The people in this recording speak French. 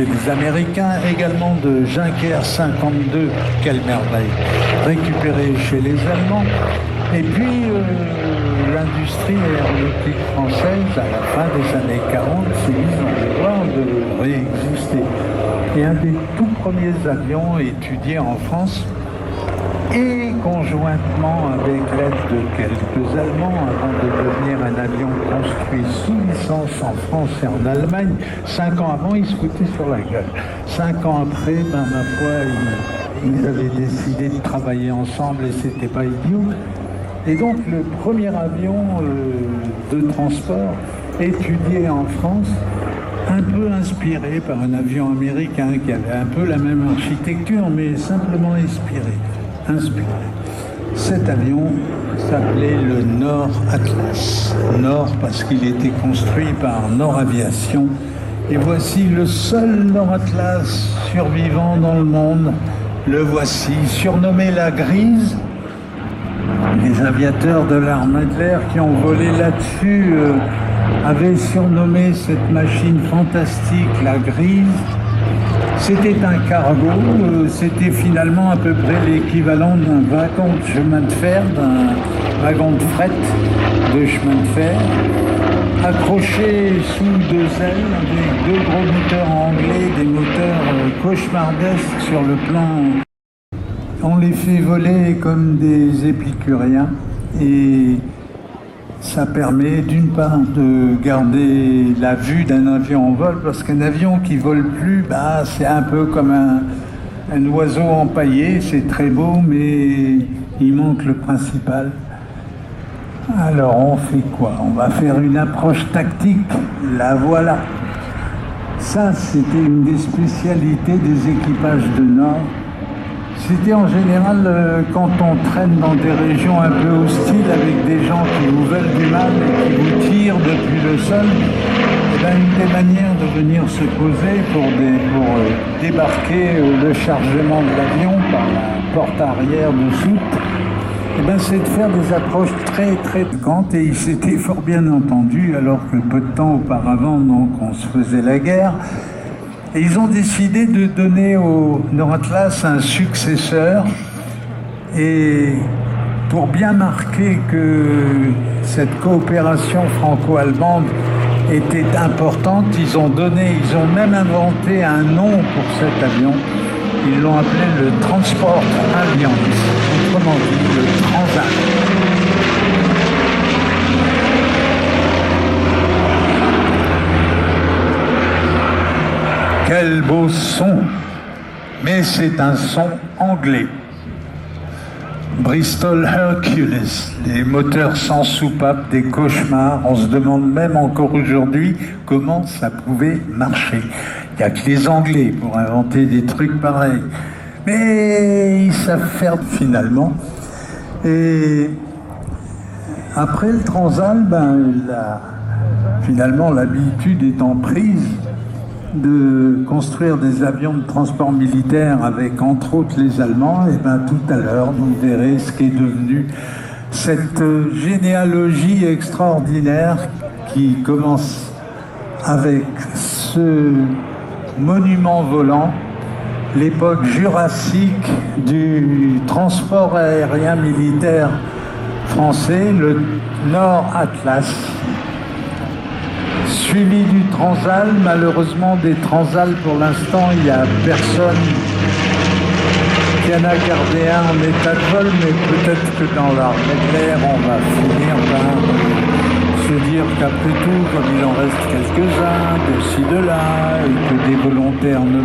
chez les Américains, également de Junker 52, quelle merveille, récupéré chez les Allemands. Et puis l'industrie aéronautique française, à la fin des années 40, s'est mise en devoir de réexister. Et un des tout premiers avions étudiés en France, et conjointement avec l'aide de quelques Allemands, avant de devenir un avion construit sous licence en France et en Allemagne. 5 ans avant, ils se foutaient sur la gueule. 5 ans après, ma foi, ils avaient décidé de travailler ensemble et c'était pas idiot. Et donc le premier avion de transport étudié en France, un peu inspiré par un avion américain qui avait un peu la même architecture, mais simplement inspiré. Cet avion s'appelait le Nord Atlas. Nord parce qu'il était construit par Nord Aviation. Et voici le seul Nord Atlas survivant dans le monde. Le voici, surnommé la Grise. Les aviateurs de l'armée de l'air qui ont volé là-dessus avaient surnommé cette machine fantastique la Grise. C'était un cargo, c'était finalement à peu près l'équivalent d'un wagon de chemin de fer, d'un wagon de fret de chemin de fer, accroché sous 2 ailes avec 2 gros moteurs anglais, des moteurs cauchemardesques sur le plan. On les fait voler comme des épicuriens et ça permet d'une part de garder la vue d'un avion en vol, parce qu'un avion qui vole plus, c'est un peu comme un oiseau empaillé, c'est très beau, mais il manque le principal. Alors on fait quoi? On va faire une approche tactique, la voilà. Ça, c'était une des spécialités des équipages de Nord. C'était en général quand on traîne dans des régions un peu hostiles avec des gens qui vous veulent du mal et qui vous tirent depuis le sol, une des manières de venir se poser pour débarquer le chargement de l'avion par la porte arrière de soute, c'est de faire des approches très très fréquentes, et ils s'étaient fort bien entendus alors que peu de temps auparavant donc, on se faisait la guerre. Et ils ont décidé de donner au Nord Atlas un successeur, et pour bien marquer que cette coopération franco-allemande était importante, ils ont même inventé un nom pour cet avion. Ils l'ont appelé le Transport Alliance, autrement dit le Transal. Quel beau son! Mais c'est un son anglais. Bristol Hercules, les moteurs sans soupape, des cauchemars. On se demande même encore aujourd'hui comment ça pouvait marcher. Il n'y a que les Anglais pour inventer des trucs pareils. Mais ils savent faire finalement. Et après le Transal, finalement l'habitude étant prise de construire des avions de transport militaire avec entre autres les Allemands, et tout à l'heure vous verrez ce qui est devenu cette généalogie extraordinaire qui commence avec ce monument volant, l'époque jurassique du transport aérien militaire français, le Nord Atlas, suivi du Transal. Malheureusement, des Transals, pour l'instant, il n'y a personne qui en a gardé un en état de vol, mais peut-être que dans l'armée de l'air, on va finir par se dire qu'après tout, comme il en reste quelques-uns, de ci, de là, et que des volontaires ne